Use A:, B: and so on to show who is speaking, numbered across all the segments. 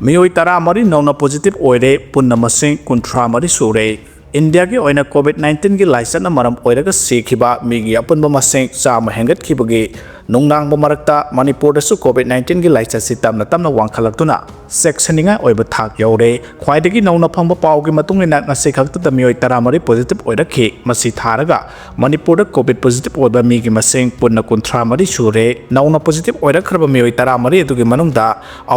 A: मियोई तरा मरी नौना पॉजिटिव ओइरे पुन्ना मसिंग कुंथ्रा मरी सूरे इंडिया की ओइना कोविड-19 की लाइसन मरम ओइरगा सीखिबा मिगी अपुनबा मसिंग चाम हेंगतखिबगी नोंनांगबा मरक्ता मणिपुर दसु कोविड-19 की लाइसन सि तमना तमना वांखलक्तुना सेक्शनिंगा ओइबा थाक यौरे ख्वाइदगी नौना फंगबा पावगी मतुंगिना ngasi खक्तदा मियोई तरा मरी पॉजिटिव ओइरखि मसि थारगा मणिपुर दा कोविड पॉजिटिव ओइबा मिगी मसिंग पुन्ना कुंथ्रा मरी सूरे नौना पॉजिटिव ओइरखरबा मियोई तरा मरी अदुगी मनुंगदा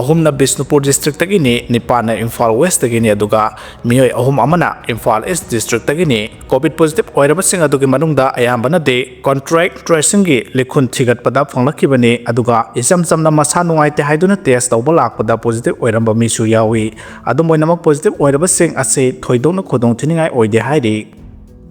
A: अहुमना बिष्णुपुर डिस्ट्रिक्ट तगिनि निपाना इम्फाल वेस्ट तगिनि अदुगा मियोई अहुम अमना इम्फाल ईस्ट डिस्ट्रिक्ट तगिनि कोविड पॉजिटिव ओइरबसिंग अदुगी मनुंगदा अयाम्बना दे कॉन्ट्रैक्ट ट्रेसिंग की लिखुन थिगतपदा फंगलखिबने अदुगा इचम चमना मसा नुंगाइते हाइदुना टेस्ट तौबा लाकपदा पॉजिटिव ओइरंबा मिसु यावी अदुम ओइनमक पॉजिटिव ओइरबसिंग असे थोइदोंना खोदोंथिनिंगाइ ओइदे हाइरि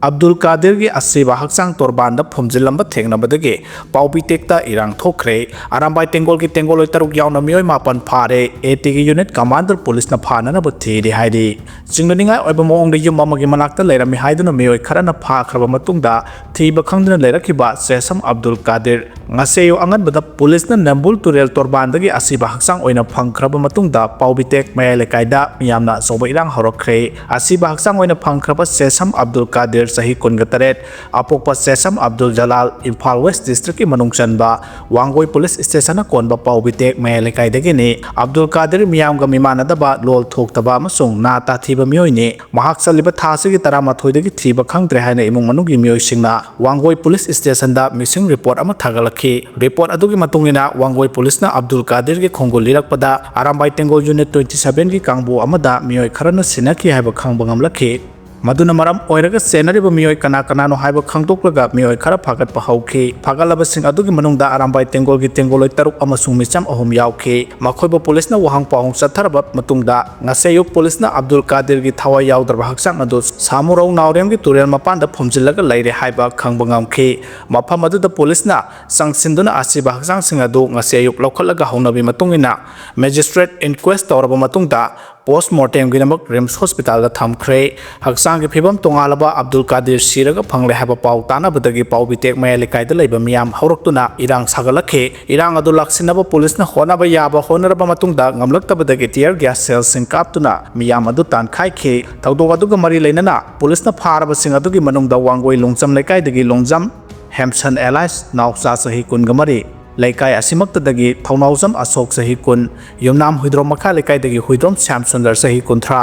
A: अब्दुल कादिर की असीबा हक्चांग तोरबान फुमजिलंबा थेंगनबदगे पाउबी टेक्ता इरांग थोखरे आरामबाई तेंगोल की तेंगोल तरुक यावना मियोय मापन फारे एटी की यूनिट कमांडर पुलिस ना फाननब थीरि हाइरि चिंगनिंगाय ओइबा मोंगदे युम अमगी मनाक्ता लेरमी हाइदुना मियोय खरना फाखरबा मतुंगदा थीबा खंगदुना लेरखिबा चेसम अब्दुल कादिर ngसेयो अंगनबदा पुलिस ना नंबुल तुरेल तोरबानदगी असीबा हक्चांग ओइना फंखरबा मतुंगदा पाउबी टेक मयाय लेकायदा मियामना सोबा इरांग हरखरे असीबा हक्चांग ओइना फंखरबा चेसम अब्दुल कादिर सही कुनगतरेट अपोक्पा चेसम अब्दुल जलाल इम्फाल वेस्ट डिस्ट्रिक्ट की मनुंग चनबा वांगोई पुलिस स्टेशन कोनबा पाउबिटेक मयाय लेकायदगिनि अब्दुल कादिर मियामगा मिमानदबा लोल थोक्तबा अमसुंग नाता थीबा मियोयने महाक चलिबा थासिगी 13 थीबा खंगद्रे हाइना इमुंग मनुंगी मियोयसिंगना वांगोई पुलिस स्टेशन दा मिसिंग रिपोर्ट अमा थागलखि रिपोर्ट अदुगी मतुंगिना वांगोई पुलिस ना अब्दुल कादिर की खोंगोल लिरकपदा आरामबाई तेंगोल यूनिट 27 की कांगबो अमदा मियोय खरना सिनाखि हाइबा खंगबा ngamlakhi मदुना मरम ओइरगा सेनरिबा मियोय कना कनानो हाइबा खंगदोक्लगा मियोय खरा फागतपा हौखि फागलबसिंग अदुगी मनुंगदा आरामबाई तेंगोल की तेंगोल तरुक अमसुंग मिचम अहुम यावखि मखोइबा पुलिसना वहांग पाउंग चथरबा मतुंगदा ngसेयुक पुलिसना अब्दुल कादिर की थवाय यावदरबा हक्सांग अदु सामुरौ नावरेम की तुरेल मपानदा फुमजिलगा लैरे हाइबा खंगबा ngamखि मफम अदुदा पुलिसना संगसिंदुना आसिबा हक्सांग सिंग अदु ngसेयुक लौखलगा हौनबि मतुंगिना मैजिस्ट्रेट इनक्वेस्ट तौरबा मतुंगदा पोस्टमार्टम की नमक रिम्स हॉस्पिटल थमख्रे हक्सांग की फिबम तोंगालबा अब्दुल कादिर सिरगा फंगले हाबा पाउ तानाबदगी पाउ बिटेक मया लेकायदा लैबा मियाम हौरक्तुना इरांग सागलखे इरांग अदु लाक्सिनबा पुलिसना होनाबा याबा होनरबा मतुंगदा ngamlaktabadagi टियर गैस सेल सिंग कापतुना मियाम अदु तानखाइखे थौदोक अदुगा मरी लैनना पुलिसना फारबा सिंग अदुगी मनुंगदा वांगोई लोंगजम लेकायदगी लोंगजम हेमसन एलाइस नाउसा सही कुनगमरी लेकाय असिमक्तदगी थौनाउजम अशोक सही कुन युमनाम हुइद्रोम मखा लेकायदगी हुइद्रोम श्याम सुंदर सही कुंथ्रा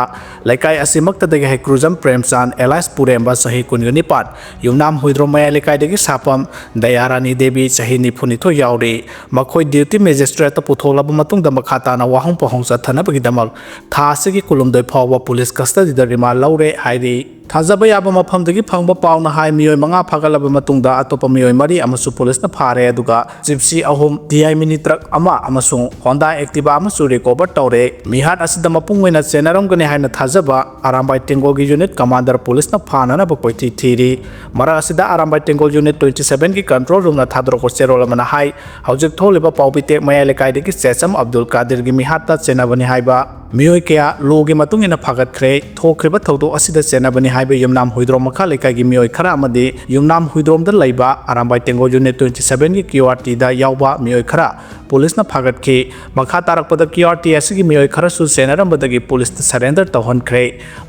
A: लेकाय असिमक्तदगी हेक्रुजम प्रेमचांद एलाइस पुरेम्बा सही कुनगनिपात युमनाम हुइद्रोम मया लेकायदगी सापम दयारानी देवी सही निफुनिथो यावरी मखोय duty magistrate पुथोलब मतुंग दमखाताना वाहंग पहंग चथनबगी Damak थासिगी कुलुमदोय फावबा police custody the remand लौरे हाइरि थाजबा याबा मफमदगी फंगबा पाउना हाय मियोय मंगा फागलब मतुंगदा अतोप मियोय मरी अमसु पुलिसना फारे अदुगा जिप्सी अहुम DI मिनी ट्रक अमा अमसु होंडा एक्टिवा अमसु रिकवर तौरे मिहाट असिदा मपुंग वेना चेनरमगने हायना थाजबा आरामबाई तेंगोल की यूनिट कमांडर पुलिसना फानना बकोइथि थीरी मरा असिदा आरामबाई तेंगोल यूनिट 27 की कंट्रोल रूम ना थादरोको चेरोल मना हाय हौजिक थोलिबा पाउबिते मया लेकायदगी चेसम अब्दुल कादिर की मिहाटा चेनाबनी हायबा मियोय कया लोगे मतुंग इना फागतख्रे थोख्रेबा थौदो असिदा चेनाबनी हायबा युमनाम हुइद्रोम मखा लेकायगी मियोय खरा अमदि युमनाम हुइद्रोम दा लैबा आरामबाई तेंगोल यूनिट 27 की QRT दा यावबा मियोय खरा पुलिस ना फागतखि मखा तारकपदा QRT असगी मियोय खरा सु सेनरमबदगी पुलिस सरेंडर तौहनख्रे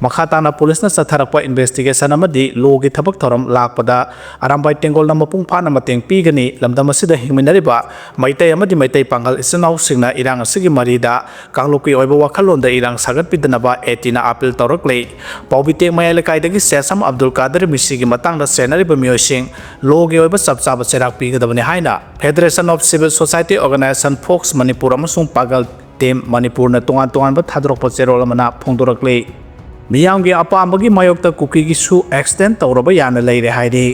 A: मखा ताना पुलिस ना चथरकपा इन्वेस्टिगेशन अमदि लोगे थबक थरम लाकपदा आरामबाई तेंगोल ना मपुंग फाना मतेंग पीगनी लमदम असिदा हिंगमिनरिबा मैतै अमदि मैतै पांगल इसनाउ सिंगना इरांग असगी मरिदा कांगलोकी ओइबा वखलोंदा इरांग सागतपिदनबा एटीना अपील तौरकले पाउबिते मया लेकायदगी चेसम अब्दुल कादिर मिसिगी मतंगदा सेनरिबा मियोयसिंग लोगे ओइबा चपचाबा चेराक पीगदबने हाइना federation of civil society organisation फोक्स मणिपुर अमसुंग पागल टीम मणिपुर न तोंगान तोंगान थादरोकपा चेरोल अमना फोंदोरकले मियामगी अपामबगी मायोक्ता कुकीगी सु एक्सटेंड तौरबा याना लैरे हाइरे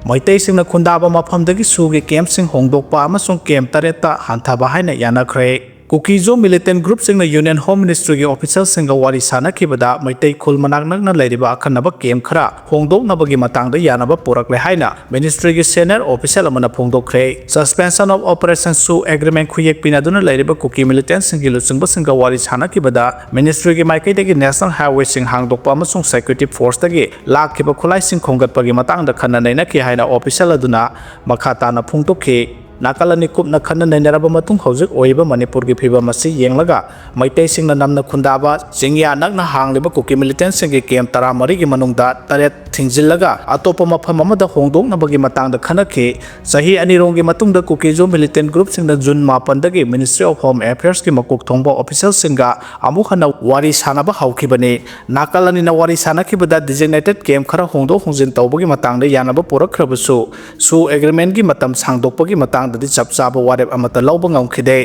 A: मैतैसिंगना खुंदाबा मफमदगी सुगी कैंपसिंग होंदोकपा अमसुंग कैंप 8 ता हांथाबा हाइना यानाख्रे कुकीजो मिलिटेंट ग्रुप सिंगना यूनियन होम मिनिस्ट्री की ऑफिसर सिंगा वारी सानखिबदा मैतै खुल मनाक नगना लैरिबा अखनबा कैंप खरा होंदोकनबगी मतंगदा यानबा पुरकले हाइना मिनिस्ट्री की सीनियर ऑफिसर अमना फोंदोखरे सस्पेंशन ऑफ ऑपरेशन सु एग्रीमेंट खुयेक पिनादुना लैरिबा कुकी मिलिटेंट सिंगी लुचिंगबा सिंगा वारी सानखिबदा मिनिस्ट्री की माइकैदगी नेशनल हाईवे सिंग हांगदोकपा अमसुंग सिक्योरिटी फोर्स तगी लाखिबा खुलाइसिंग खोंगतपगी मतंगदा खन्ना नैनाखि हाइना ऑफिसर अदुना मखाताना फोंदोखि नाकालनी कुपना खन्ना नैनरबा मतुंग हौजिक ओइबा मणिपुर की फिबम असी येंगलगा मैतै सिंगना नमना खुंदाबा चिंगिया नगना हांगलिबा कुकी मिलिटेंट सिंगी केम 13 की मनुंगदा तरेत थिंजिलगा अतोप मफम अमदा होंदोंगनबगी मतंगदा खनखि सही अनिरोंगी मतुंगदा कुकीजो मिलिटेंट ग्रुप सिंगदा June 9 ministry of home affairs की मकुक थोंबा ऑफिशियल सिंगा अमुक हना वारी सानाबा हौखिबने नाकालनीना वारी सानाखिबदा डिजिग्नेटेड केम खरा होंदो होंजिन तौबगी मतंगदा यानबा पुरखरबसु सु एग्रीमेंट की मतम सांगदोकपगी मतंगदा चप चाबा वारेप अमता लौबा ngamkhide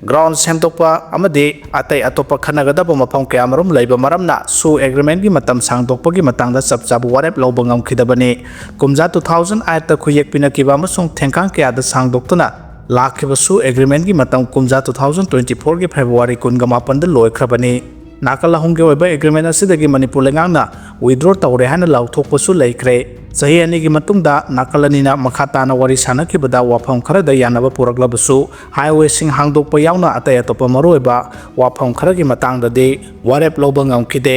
A: ground semtokpa amade atai atopa khanagadaba mafam kayamarum leiba maramna su agreement ki matam sangdokpagi matangda chap chabu warep lauba ngamkhidabani kumja 2008 ta khuyek pinakiba amasung thengkang kaya da sangdoktuna lakhiba su agreement ki matam kumja 2024 ki February 18 da loikrabani nakala hongge oiba agreement asidagi Manipur lengangna withdraw tawre hana lauthokpasu leikre sahi ani gi matungda nakalanina makhatana wari sanakibada wafam khara da yanaba puraklabasu highway sing hangdokpa yauna atai atopa maroiba wafam khara gi matangda de warep loba ngamkhide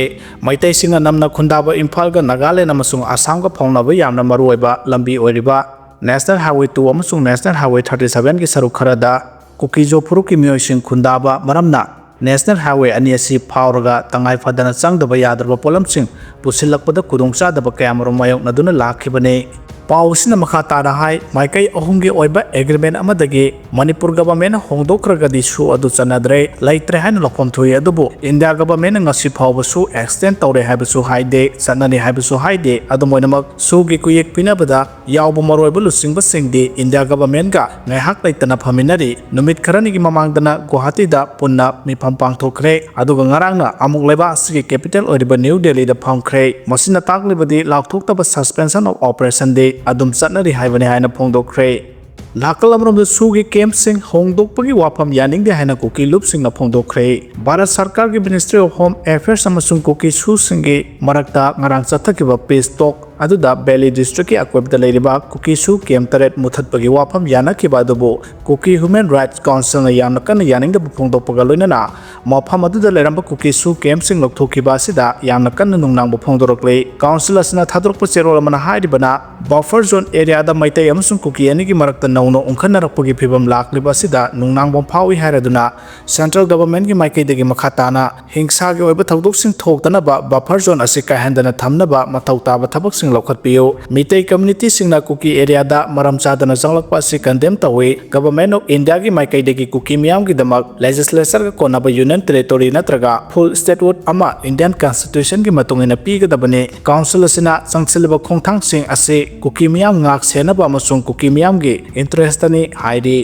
A: maitai singa namna khundaba Imphal ga Nagaland amasung Assam ga phaunaba yamna maroiba lambi oiriba National Highway 2 amasung National Highway 37 gi saruk khara da Kukijopuru ki miyoi sing khundaba maramna National Highway ani asi phawraga tangai phadana changdaba yadraba polamsing pusilakpada kudongchadaba kayamarum mayoknaduna lakhibane पाउसिना मखातारा हाई माइकई अहुंगे ओइबा agreement अमदगी Manipur government होंदोखरगदी सु अदु चनाद्रे लैत्रे हाइन लफम थुई अदुबु India government ngasi phawbasu extend tawre haibasu haide sanani haibasu haide adumoinamak sugi kuyek pinabada yawbu maroibu lusingba singdi India government ga ngaihak laitana phaminari numit kharani gi mamangdana Guwahati da punna mifam pangthokre aduga ngarangna amuk leba asigi capital oiriba New Delhi da phamkhre masina taklibadi laukthokta suspension of operation de adum chatnari haibani haina phongdokre Nakalamrom the sugi camp sing hongdokpagi wafam yaning de haina kuki loop sing na phongdokre Bharat Sarkar ki Ministry of Home Affairs amasung kuki su singi marakta ngarang chathakiba peace talk aduda Valley district ki akwebda leiriba kuki su camp taret muthatpagi wafam yanakiba adubu kuki Human Rights Council na yamna kana yaning de phongdokpaga loinana mafam aduda leramba kuki su camp sing lokthokiba sida yamna kana nungnang bu phongdorokle council asina thadrokpa cherol amana hairibana buffer zone area da maitai amasung kuki ani ki marakta nauno ungkhanarapagi phibam lakliba sida nungnang bom phawi hairaduna central government ki maikai degi makhatana hingsa gi oiba thodok sing thoktana ba buffer zone asi ka handana thamna ba mathau taba thabak sing lokhatpiyo mitai community singna kuki area da maram chadana janglakpa si condemn tawi government of India ki maikai degi kuki miyam gi damak legislature ka konaba union territory natraga full statehood ama Indian constitution ki matungina pigadabane council asina changsilba khongthang sing ase kuki miyam ngak senaba amasung kuki miyam gi interest ani hairi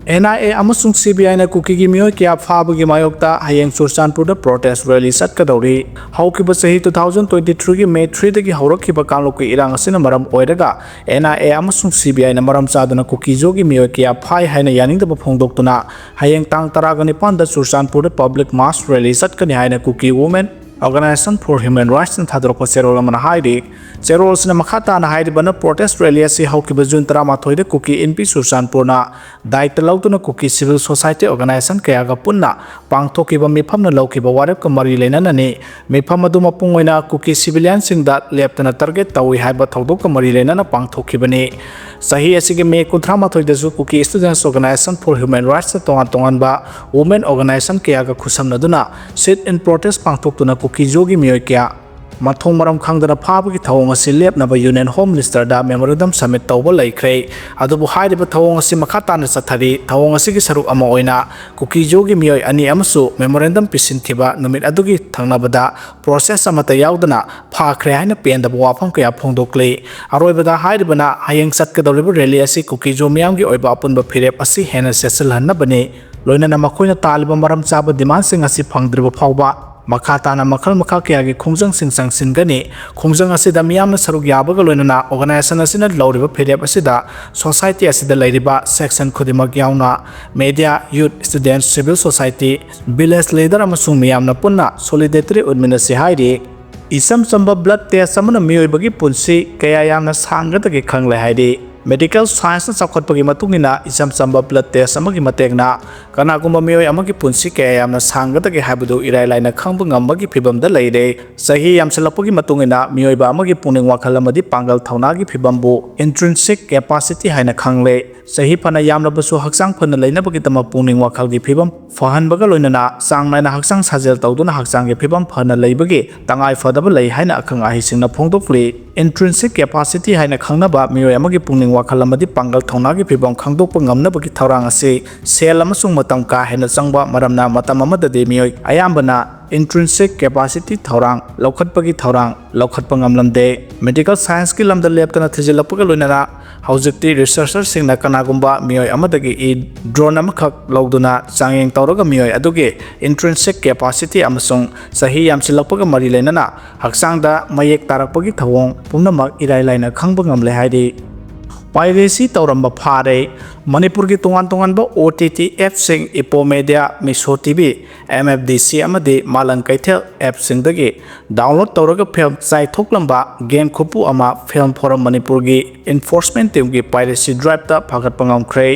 A: NIA amasung CBI na kuki gi miyoi kya phabagi mayokta hayeng Churchanpur da protest rally satkadori haukiba sahi 2023 gi May 3 dagi haurakhiba kanloki irang asina maram oiraga NIA amasung CBI na maram chaduna kuki jogi miyoi kya phai haina yaning da phongdoktuna hayeng tang 19 da Churchanpur da public mass rally satkani haina kuki women Organization for Human Rights and Thadropa Serol Amana Haidi, Serol Sinamakata and Haidibana protest rally as Haukiba Juntrama Toida Cookie in Pisusan Purna, Diet Lautuna Cookie Civil Society Organization Kayaga Punna, Pangtokiba Mipam Lokiba Warep Mari Lenani, Mipamaduma Punguina Cookie civilians in that left on a target Tawi Haiba Todoka Mari Lenana Pangtokibani. Sahi Asigi Me Kuntrama Toidazu Cookie Students Organization for Human Rights Tongan Tonganba, Women Organization Kayaga Kusam Naduna, sit in protest Pangtokuna Cookie Jogi Miokia. Mathong maram khangdana phabagi thawong asi lepnaba Union Home Minister da memorandum submit tawba laikre adubu hairiba thawong asi makhatana sathari thawong asi gi saruk ama oina kuki jogi miyoi ani amasu memorandum pisinthiba numit adugi thangnabada process amata yaudana phakhre haina pendaba wafam kaya phongdokle aroibada hairibana hayeng satkadoriba rally asi kuki jo miyam gi oiba apunba phirep asi hena sesal hannabani loinana makoina taliba maram chaba demand sing asi phangdriba phawba Makhatana makal makakiyagi khongjang singsang singani khongjang asida miyamna saruk yabaga loinana organization asina lawriba phirep asida society asida lairiba section khudimak yauna media youth students civil society village leader amasung miyamna punna solidarity udminasi hairi isam samba blood test amana miyoibagi punsi kaya yamna sangadagi khangle hairi medical science na chakhotpagi matungina isam samba blood test amagi matekna kanagumba mioi amagi punsi kaya yamna sanggadagi haibadu irai laina khangba ngambagi phibamda leire sahi yamsalapagi matungina mioi ba amagi puning wakhal amadi pangal thaunagi phibambu intrinsic capacity haina khangle sahi phana yamlabasu haksang phana leinabagi tama puning wakhalgi phibam fahanbaga loinana sangnaina haksang sajel tawduna haksanggi phibam phana leibagi tangai fadaba lei haina akhang ahisingna phongdokli intrinsic capacity haina khangnaba mioi amagi puning wakhal amadi pangal thaunagi phibam khangdokpa ngamnabagi thaurang ase sel amasung matam ka hena changba maramna matam amadade mioi ayambana intrinsic capacity thaurang lokhatpagi thaurang lokhatpa ngamlamde medical science ki lamda leptana thijilapga loinana haujikti researcher singna kanagumba mioi amadagi e drone amakhak lawduna changyeng tawraga mioi adugi intrinsic capacity amasung sahi yamsilapga mari leinana haksangda mayek tarakpagi thawong pumnamak irai laina khangba ngamle haidi piracy tawramba phare Manipur ki tongan ba OTT app sing Ipomedia Miso TV MFDC amadi Malang Kaithel app sing dagi download tawraga film chai thoklamba game khopu ama film forum Manipur gi enforcement team gi piracy drive ta phagat pangam khrei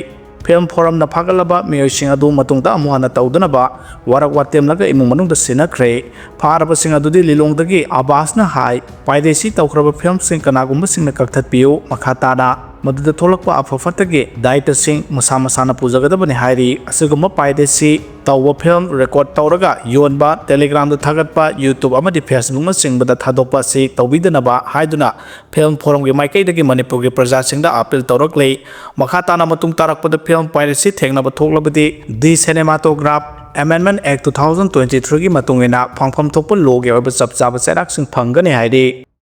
A: film forum na phagalaba mioi sing adu matungda amuhana tawduna ba warak watem laga imung manung da sina khrei pharaba sing adu di lilong dagi abas na hai piracy tawkhraba film sing kanagumba sing na kakthat piu makhata da मदद थोलक्पा अफफतगे दायित्व सिंह मसा मसाना पुजगदबने हाइरी असगुम्बा पाइदेसी तौवा फिल्म रेकॉर्ड तौरगा योनबा टेलीग्राम द थागतपा यूट्यूब अमदि फेसबुक म सिंगबदा थादोकपा सि तौबिदनबा हाइदुना फिल्म फोरम गे माइकैदगी मणिपुर गे प्रजा सिंगदा अपील तौरकले मखा ताना मतुंग तारकपद फिल्म पाइरेसी थेंगनबा थोकलबदि दि सिनेमाटोग्राफ Amendment Act 2023 की मतुंगेना फंगफम थोप लोगे और चप चाब चैराक सिंह फंगने हाइरी